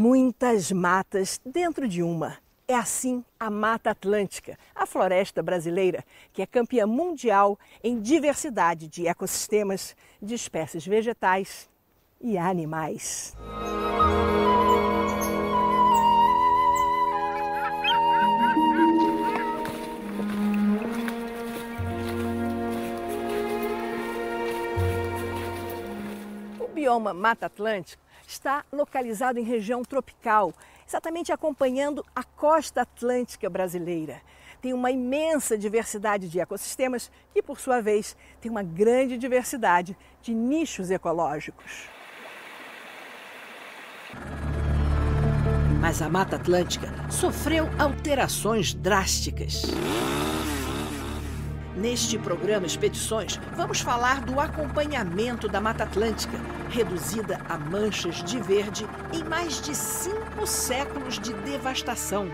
Muitas matas dentro de uma. É assim a Mata Atlântica, a floresta brasileira, que é campeã mundial em diversidade de ecossistemas, de espécies vegetais e animais. O bioma Mata Atlântica está localizado em região tropical, exatamente acompanhando a costa atlântica brasileira. Tem uma imensa diversidade de ecossistemas e, por sua vez, tem uma grande diversidade de nichos ecológicos. Mas a Mata Atlântica sofreu alterações drásticas. Neste programa Expedições, vamos falar do acompanhamento da Mata Atlântica, reduzida a manchas de verde em mais de 5 séculos de devastação.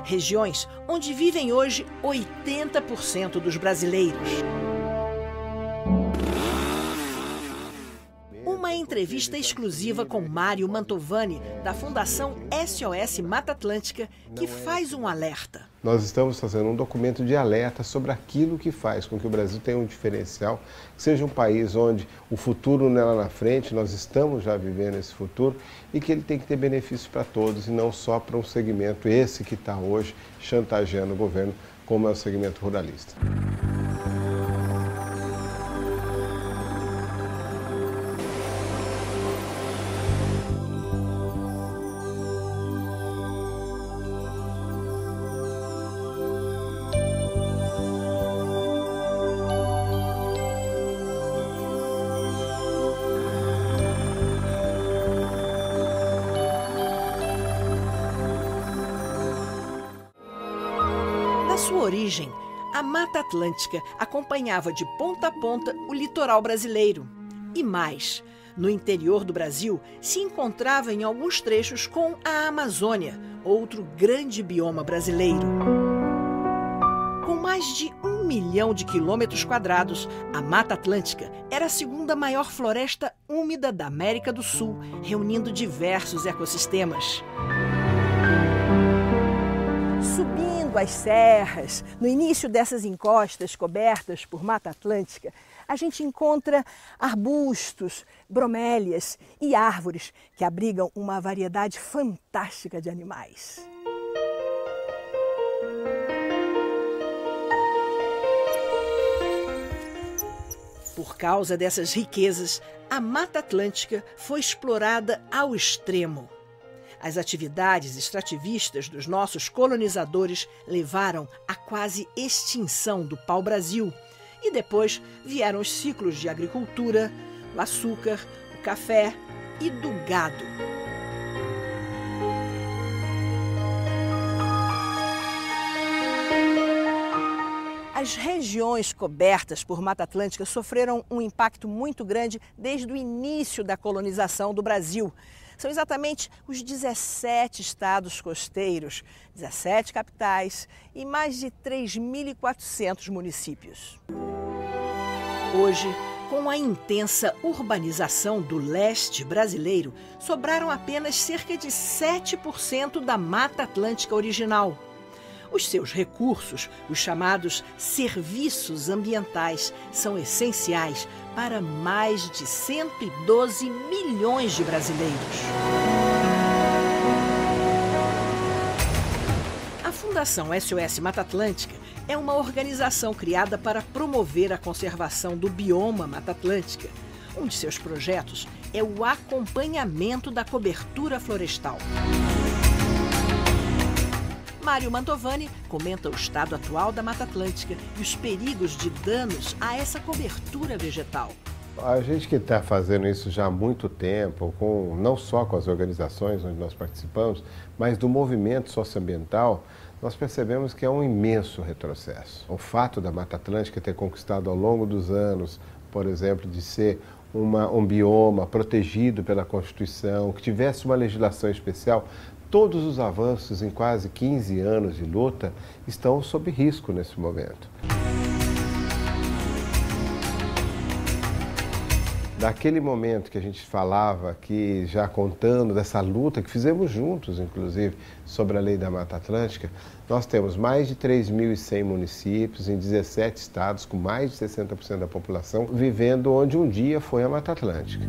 Regiões onde vivem hoje 80% dos brasileiros. Uma entrevista exclusiva com Mário Mantovani, da Fundação SOS Mata Atlântica, que faz um alerta. Nós estamos fazendo um documento de alerta sobre aquilo que faz com que o Brasil tenha um diferencial, que seja um país onde o futuro não é lá na frente, nós estamos já vivendo esse futuro, e que ele tem que ter benefícios para todos e não só para um segmento esse que está hoje chantageando o governo, como é o segmento ruralista. Na sua origem, a Mata Atlântica acompanhava de ponta a ponta o litoral brasileiro. E mais, no interior do Brasil, se encontrava em alguns trechos com a Amazônia, outro grande bioma brasileiro. Com mais de 1 milhão de quilômetros quadrados, a Mata Atlântica era a segunda maior floresta úmida da América do Sul, reunindo diversos ecossistemas. Subindo as serras, no início dessas encostas cobertas por Mata Atlântica, a gente encontra arbustos, bromélias e árvores que abrigam uma variedade fantástica de animais. Por causa dessas riquezas, a Mata Atlântica foi explorada ao extremo. As atividades extrativistas dos nossos colonizadores levaram à quase extinção do pau-brasil. E depois vieram os ciclos de agricultura, o açúcar, o café e do gado. As regiões cobertas por Mata Atlântica sofreram um impacto muito grande desde o início da colonização do Brasil. São exatamente os 17 estados costeiros, 17 capitais e mais de 3.400 municípios. Hoje, com a intensa urbanização do leste brasileiro, sobraram apenas cerca de 7% da Mata Atlântica original. Os seus recursos, os chamados serviços ambientais, são essenciais para mais de 112 milhões de brasileiros. A Fundação SOS Mata Atlântica é uma organização criada para promover a conservação do bioma Mata Atlântica. Um de seus projetos é o acompanhamento da cobertura florestal. Mário Mantovani comenta o estado atual da Mata Atlântica e os perigos de danos a essa cobertura vegetal. A gente que está fazendo isso já há muito tempo, não só com as organizações onde nós participamos, mas do movimento socioambiental, nós percebemos que é um imenso retrocesso. O fato da Mata Atlântica ter conquistado ao longo dos anos, por exemplo, de ser um bioma protegido pela Constituição, que tivesse uma legislação especial, todos os avanços em quase 15 anos de luta estão sob risco nesse momento. Daquele momento que a gente falava aqui, já contando dessa luta que fizemos juntos, inclusive, sobre a Lei da Mata Atlântica, nós temos mais de 3.100 municípios em 17 estados, com mais de 60% da população, vivendo onde um dia foi a Mata Atlântica.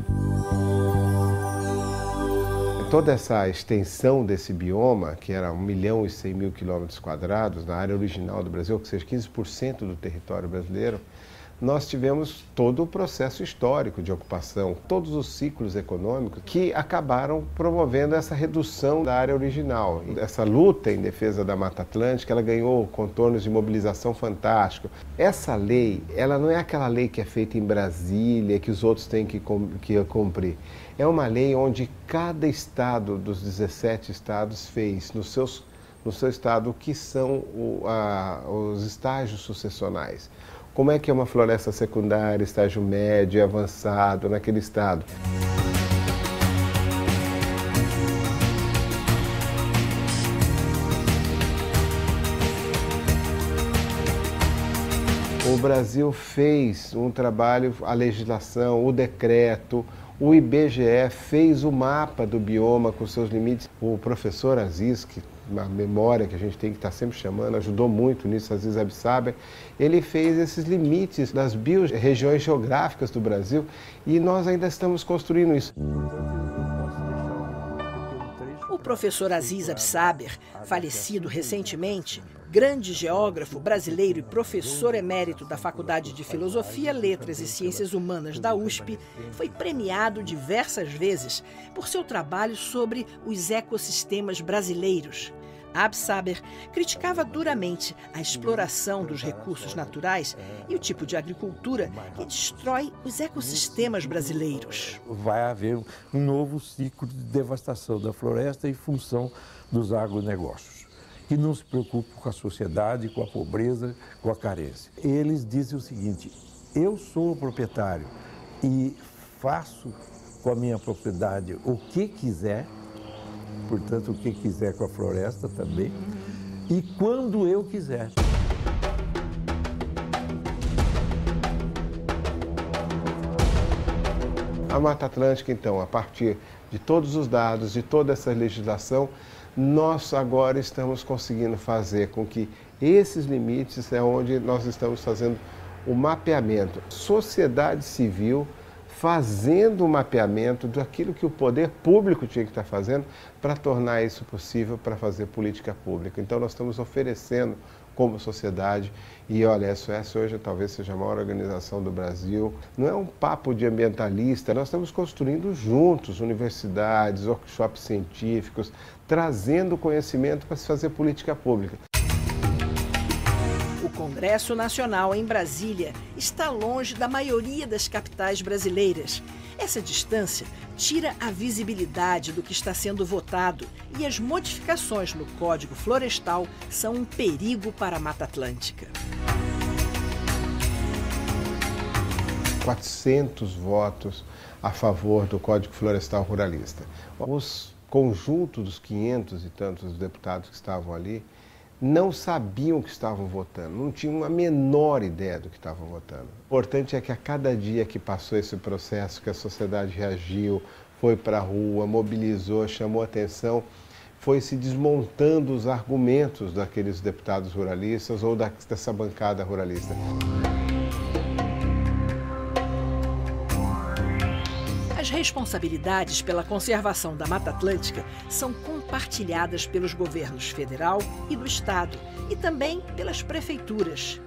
Toda essa extensão desse bioma, que era 1.100.000 km², na área original do Brasil, ou seja, 15% do território brasileiro, nós tivemos todo o processo histórico de ocupação, todos os ciclos econômicos que acabaram promovendo essa redução da área original. Essa luta em defesa da Mata Atlântica, ela ganhou contornos de mobilização fantásticos. Essa lei, ela não é aquela lei que é feita em Brasília, que os outros têm que cumprir. É uma lei onde cada estado dos 17 estados fez no seu estado o que são os estágios sucessionais. Como é que é uma floresta secundária, estágio médio e avançado naquele estado? O Brasil fez um trabalho, a legislação, o decreto, o IBGE fez o mapa do bioma com seus limites. O professor Aziz, que uma memória que a gente tem que estar sempre chamando, ajudou muito nisso, Aziz Absaber, ele fez esses limites das biorregiões geográficas do Brasil e nós ainda estamos construindo isso. O professor Aziz Absaber, falecido recentemente, grande geógrafo brasileiro e professor emérito da Faculdade de Filosofia, Letras e Ciências Humanas da USP, foi premiado diversas vezes por seu trabalho sobre os ecossistemas brasileiros. Absaber criticava duramente a exploração dos recursos naturais e o tipo de agricultura que destrói os ecossistemas brasileiros. Vai haver um novo ciclo de devastação da floresta em função dos agronegócios, que não se preocupam com a sociedade, com a pobreza, com a carência. Eles dizem o seguinte: eu sou o proprietário e faço com a minha propriedade o que quiser, portanto, o que quiser com a floresta também, e quando eu quiser. A Mata Atlântica, então, a partir de todos os dados, de toda essa legislação, nós agora estamos conseguindo fazer com que esses limites é onde nós estamos fazendo o mapeamento. Sociedade civil fazendo o mapeamento daquilo que o poder público tinha que estar fazendo para tornar isso possível, para fazer política pública. Então nós estamos oferecendo como sociedade, e olha, a SOS hoje talvez seja a maior organização do Brasil. Não é um papo de ambientalista, nós estamos construindo juntos universidades, workshops científicos, trazendo conhecimento para se fazer política pública. O Congresso Nacional em Brasília está longe da maioria das capitais brasileiras. Essa distância tira a visibilidade do que está sendo votado e as modificações no Código Florestal são um perigo para a Mata Atlântica. 400 votos a favor do Código Florestal Ruralista. Os conjuntos dos 500 e tantos deputados que estavam ali não sabiam o que estavam votando, não tinham a menor ideia do que estavam votando. O importante é que a cada dia que passou esse processo, que a sociedade reagiu, foi para a rua, mobilizou, chamou atenção, foi se desmontando os argumentos daqueles deputados ruralistas ou dessa bancada ruralista. As responsabilidades pela conservação da Mata Atlântica são compartilhadas pelos governos federal e do estado e também pelas prefeituras.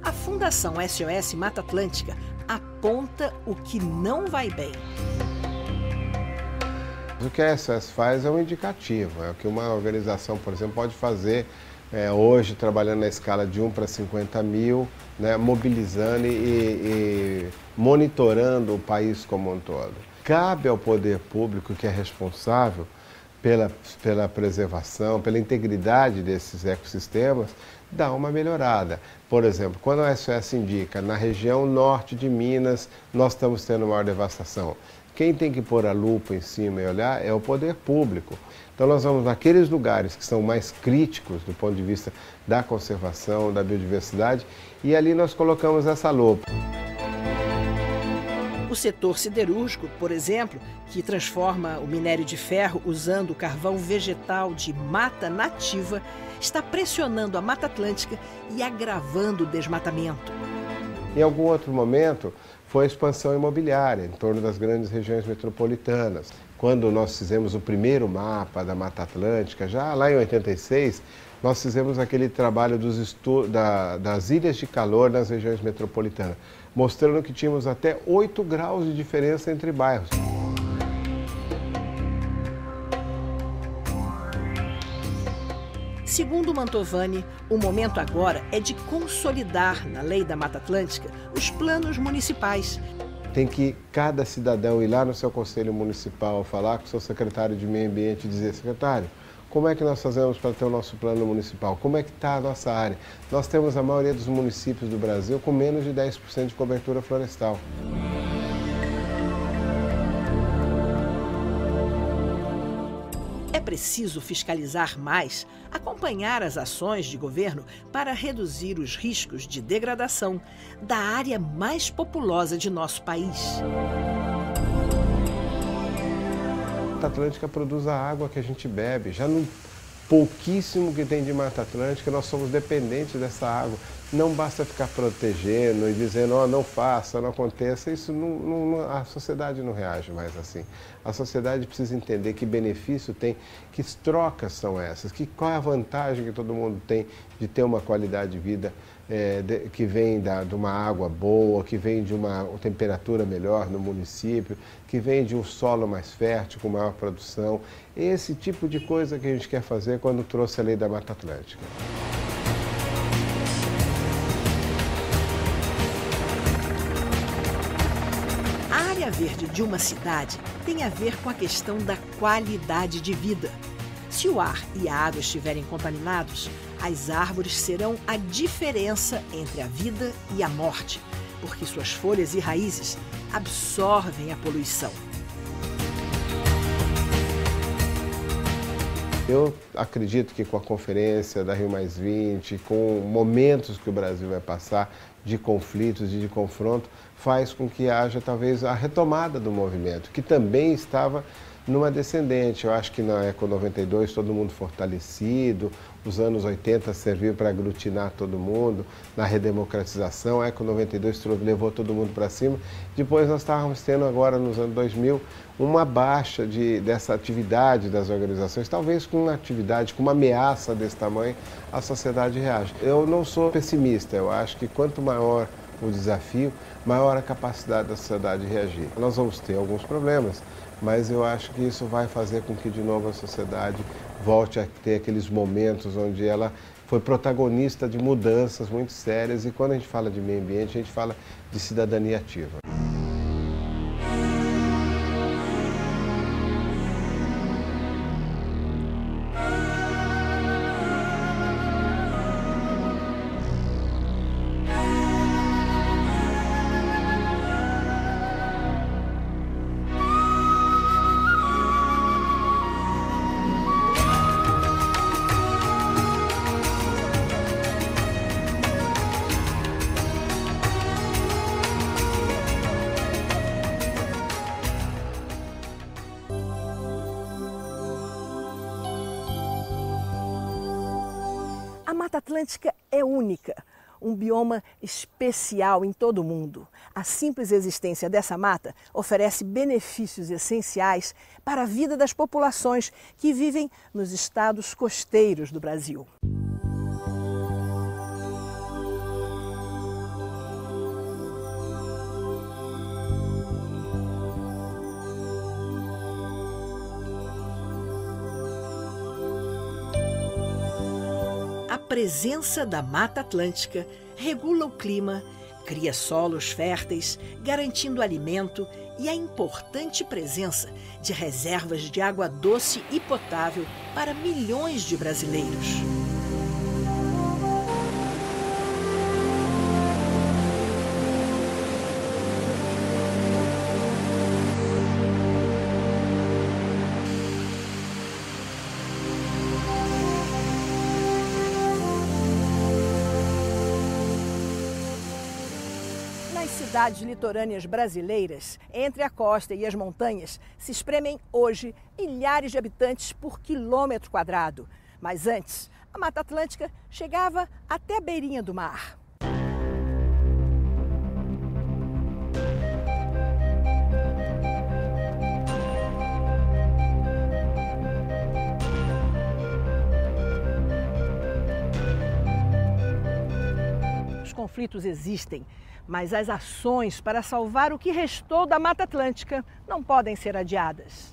A Fundação SOS Mata Atlântica aponta o que não vai bem. O que a SOS faz é um indicativo, é o que uma organização, por exemplo, pode fazer hoje, trabalhando na escala de 1 para 50 mil, né, mobilizando e monitorando o país como um todo. Cabe ao poder público, que é responsável pela preservação, pela integridade desses ecossistemas, dar uma melhorada. Por exemplo, quando a SOS indica, na região norte de Minas, nós estamos tendo maior devastação. Quem tem que pôr a lupa em cima e olhar é o poder público. Então nós vamos naqueles lugares que são mais críticos do ponto de vista da conservação, da biodiversidade, e ali nós colocamos essa lupa. O setor siderúrgico, por exemplo, que transforma o minério de ferro usando carvão vegetal de mata nativa, está pressionando a Mata Atlântica e agravando o desmatamento. Em algum outro momento, foi a expansão imobiliária em torno das grandes regiões metropolitanas. Quando nós fizemos o primeiro mapa da Mata Atlântica, já lá em 86, nós fizemos aquele trabalho das ilhas de calor nas regiões metropolitanas, mostrando que tínhamos até 8 graus de diferença entre bairros. Segundo Mantovani, o momento agora é de consolidar na Lei da Mata Atlântica os planos municipais. Tem que cada cidadão ir lá no seu conselho municipal, falar com o seu secretário de meio ambiente e dizer: secretário, como é que nós fazemos para ter o nosso plano municipal? Como é que está a nossa área? Nós temos a maioria dos municípios do Brasil com menos de 10% de cobertura florestal. É preciso fiscalizar mais, acompanhar as ações de governo para reduzir os riscos de degradação da área mais populosa de nosso país. A Mata Atlântica produz a água que a gente bebe. Já no pouquíssimo que tem de Mata Atlântica, nós somos dependentes dessa água. Não basta ficar protegendo e dizendo: oh, não faça, não aconteça. Isso a sociedade não reage mais assim. A sociedade precisa entender que benefício tem, que trocas são essas, qual é a vantagem que todo mundo tem de ter uma qualidade de vida que vem de uma água boa, que vem de uma temperatura melhor no município, que vem de um solo mais fértil, com maior produção. Esse tipo de coisa que a gente quer fazer quando trouxe a Lei da Mata Atlântica. A área verde de uma cidade tem a ver com a questão da qualidade de vida. Se o ar e a água estiverem contaminados, as árvores serão a diferença entre a vida e a morte, porque suas folhas e raízes absorvem a poluição. Eu acredito que com a conferência da Rio+20, com momentos que o Brasil vai passar de conflitos e de confronto, faz com que haja talvez a retomada do movimento, que também estava numa descendente. Eu acho que na Eco 92 todo mundo fortalecido, os anos 80 serviu para aglutinar todo mundo, na redemocratização, a Eco 92 levou todo mundo para cima. Depois nós estávamos tendo agora, nos anos 2000, uma baixa dessa atividade das organizações, talvez com uma atividade, com uma ameaça desse tamanho, a sociedade reage. Eu não sou pessimista, eu acho que quanto maior o desafio, maior a capacidade da sociedade de reagir. Nós vamos ter alguns problemas, mas eu acho que isso vai fazer com que de novo a sociedade volte a ter aqueles momentos onde ela foi protagonista de mudanças muito sérias, e quando a gente fala de meio ambiente, a gente fala de cidadania ativa. A Mata Atlântica é única, um bioma especial em todo o mundo. A simples existência dessa mata oferece benefícios essenciais para a vida das populações que vivem nos estados costeiros do Brasil. A presença da Mata Atlântica regula o clima, cria solos férteis, garantindo alimento e a importante presença de reservas de água doce e potável para milhões de brasileiros. Nas cidades litorâneas brasileiras, entre a costa e as montanhas, se espremem hoje milhares de habitantes por quilômetro quadrado. Mas antes, a Mata Atlântica chegava até a beirinha do mar. Os conflitos existem, mas as ações para salvar o que restou da Mata Atlântica não podem ser adiadas.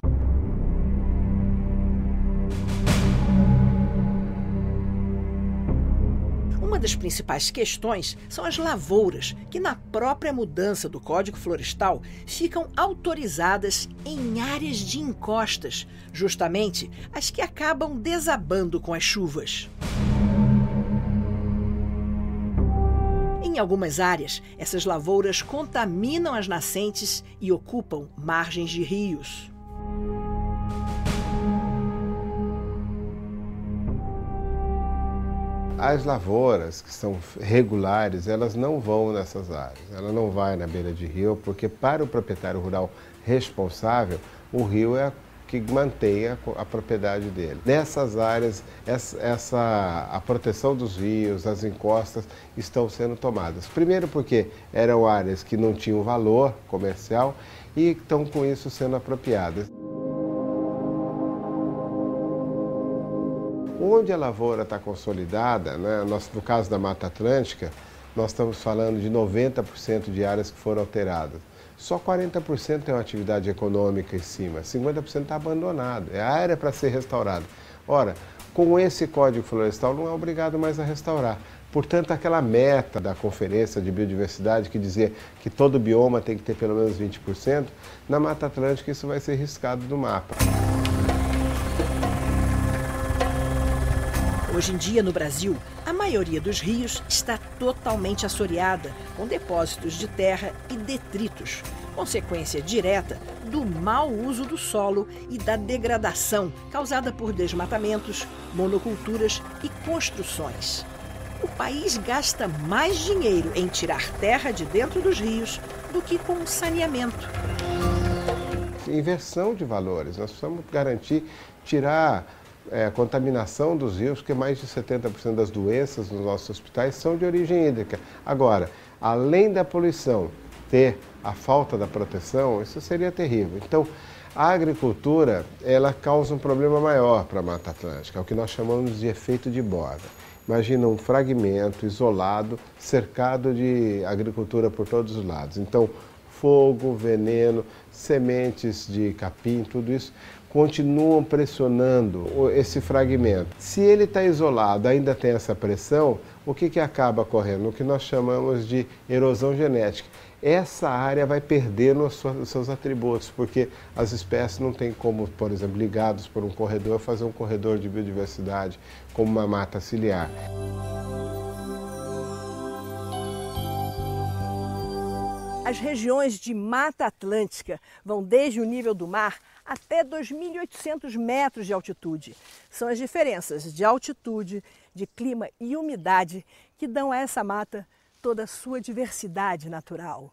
Uma das principais questões são as lavouras, que na própria mudança do Código Florestal ficam autorizadas em áreas de encostas, justamente as que acabam desabando com as chuvas. Em algumas áreas, essas lavouras contaminam as nascentes e ocupam margens de rios. As lavouras que são regulares, elas não vão nessas áreas. Ela não vai na beira de rio, porque para o proprietário rural responsável, o rio é que mantém a propriedade dele. Nessas áreas, a proteção dos rios, as encostas estão sendo tomadas. Primeiro porque eram áreas que não tinham valor comercial e estão com isso sendo apropriadas. Onde a lavoura está consolidada, né, no caso da Mata Atlântica, nós estamos falando de 90% de áreas que foram alteradas. Só 40% tem uma atividade econômica em cima, 50% está abandonado, é a área para ser restaurada. Ora, com esse Código Florestal não é obrigado mais a restaurar. Portanto, aquela meta da Conferência de Biodiversidade que dizia que todo bioma tem que ter pelo menos 20%, na Mata Atlântica isso vai ser riscado do mapa. Hoje em dia, no Brasil, a maioria dos rios está totalmente assoreada, com depósitos de terra e detritos, consequência direta do mau uso do solo e da degradação causada por desmatamentos, monoculturas e construções. O país gasta mais dinheiro em tirar terra de dentro dos rios do que com saneamento. Inversão de valores, nós precisamos garantir, tirar a contaminação dos rios, porque mais de 70% das doenças nos nossos hospitais são de origem hídrica. Agora, além da poluição, ter a falta da proteção, isso seria terrível. Então, a agricultura, ela causa um problema maior para a Mata Atlântica, é o que nós chamamos de efeito de borda. Imagina um fragmento isolado, cercado de agricultura por todos os lados. Então, fogo, veneno, sementes de capim, tudo isso continuam pressionando esse fragmento. Se ele está isolado, ainda tem essa pressão, o que acaba ocorrendo? O que nós chamamos de erosão genética. Essa área vai perdendo os seus atributos, porque as espécies não têm como, por exemplo, ligados por um corredor, fazer um corredor de biodiversidade, como uma mata ciliar. As regiões de Mata Atlântica vão desde o nível do mar até 2.800 metros de altitude. São as diferenças de altitude, de clima e umidade que dão a essa mata toda a sua diversidade natural.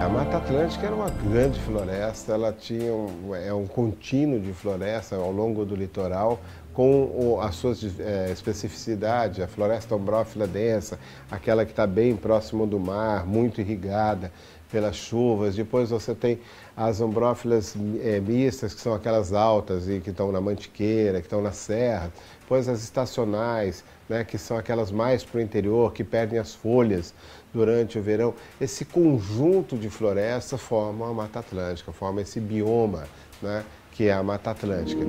A Mata Atlântica era uma grande floresta, ela tinha um contínuo de floresta ao longo do litoral, com as suas especificidades, a floresta ombrófila densa, aquela que está bem próximo do mar, muito irrigada pelas chuvas. Depois você tem as ombrófilas mistas, que são aquelas altas e que estão na Mantiqueira, que estão na Serra. Depois as estacionais, né, que são aquelas mais para o interior, que perdem as folhas durante o verão. Esse conjunto de floresta forma a Mata Atlântica, forma esse bioma, né, que é a Mata Atlântica.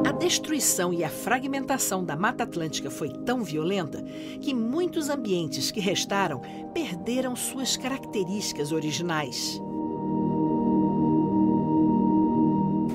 A destruição e a fragmentação da Mata Atlântica foi tão violenta que muitos ambientes que restaram perderam suas características originais.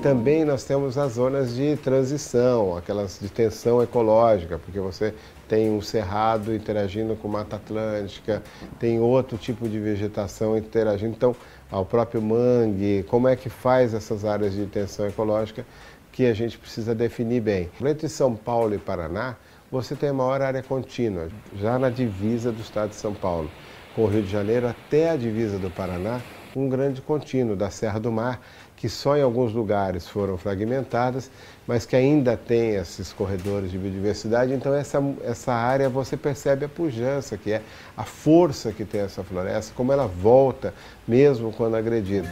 também nós temos as zonas de transição, aquelas de tensão ecológica, porque você tem um cerrado interagindo com Mata Atlântica, tem outro tipo de vegetação interagindo. Então, ao próprio mangue, como é que faz essas áreas de tensão ecológica que a gente precisa definir bem. Entre São Paulo e Paraná, você tem a maior área contínua, já na divisa do estado de São Paulo, com o Rio de Janeiro até a divisa do Paraná, um grande contínuo da Serra do Mar, que só em alguns lugares foram fragmentadas, mas que ainda tem esses corredores de biodiversidade. Então essa área você percebe a pujança, que é a força que tem essa floresta, como ela volta mesmo quando agredida.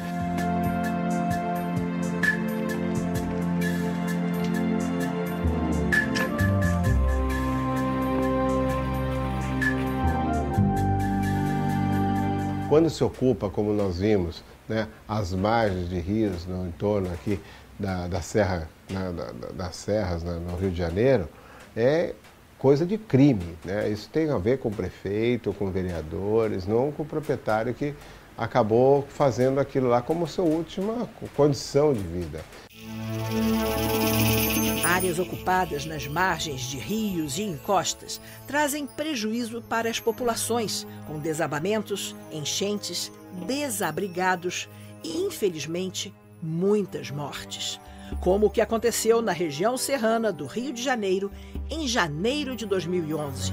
Quando se ocupa, como nós vimos, né, as margens de rios no entorno aqui das serras no Rio de Janeiro, é coisa de crime, né? Isso tem a ver com o prefeito, com vereadores, não com o proprietário que acabou fazendo aquilo lá como sua última condição de vida. Áreas ocupadas nas margens de rios e encostas trazem prejuízo para as populações, com desabamentos, enchentes, desabrigados e, infelizmente, muitas mortes. Como o que aconteceu na região serrana do Rio de Janeiro em janeiro de 2011.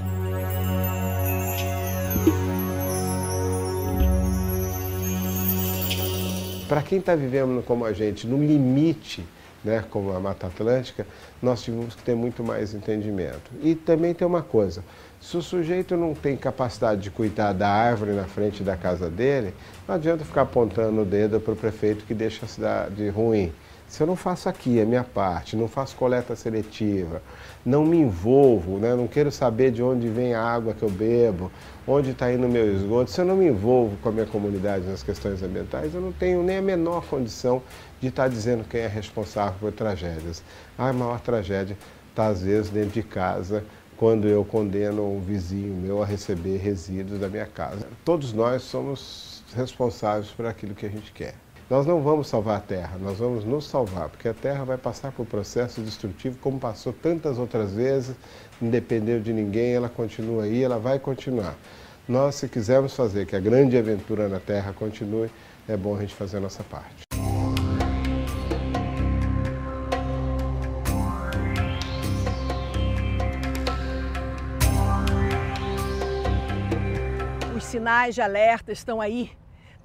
Para quem está vivendo como a gente, no limite, né, como a Mata Atlântica, nós tivemos que ter muito mais entendimento. E também tem uma coisa, se o sujeito não tem capacidade de cuidar da árvore na frente da casa dele, não adianta ficar apontando o dedo para o prefeito que deixa a cidade ruim. Se eu não faço aqui a minha parte, não faço coleta seletiva, não me envolvo, né, não quero saber de onde vem a água que eu bebo, onde está indo o meu esgoto, se eu não me envolvo com a minha comunidade nas questões ambientais, eu não tenho nem a menor condição de estar dizendo quem é responsável por tragédias. A maior tragédia está, às vezes, dentro de casa, quando eu condeno um vizinho meu a receber resíduos da minha casa. Todos nós somos responsáveis por aquilo que a gente quer. Nós não vamos salvar a Terra, nós vamos nos salvar, porque a Terra vai passar por processo destrutivo, como passou tantas outras vezes, não dependeu de ninguém, ela continua aí, ela vai continuar. Nós, se quisermos fazer que a grande aventura na Terra continue, é bom a gente fazer a nossa parte. Os sinais de alerta estão aí.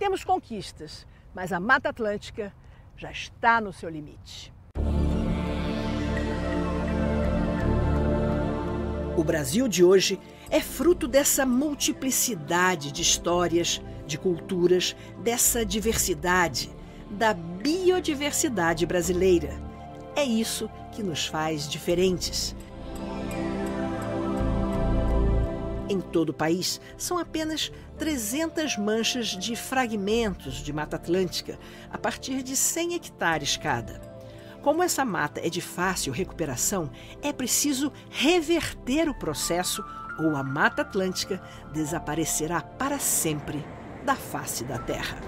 Temos conquistas, mas a Mata Atlântica já está no seu limite. O Brasil de hoje é fruto dessa multiplicidade de histórias, de culturas, dessa diversidade, da biodiversidade brasileira. É isso que nos faz diferentes. Em todo o país, são apenas 300 manchas de fragmentos de Mata Atlântica, a partir de 100 hectares cada. Como essa mata é de fácil recuperação, é preciso reverter o processo ou a Mata Atlântica desaparecerá para sempre da face da Terra.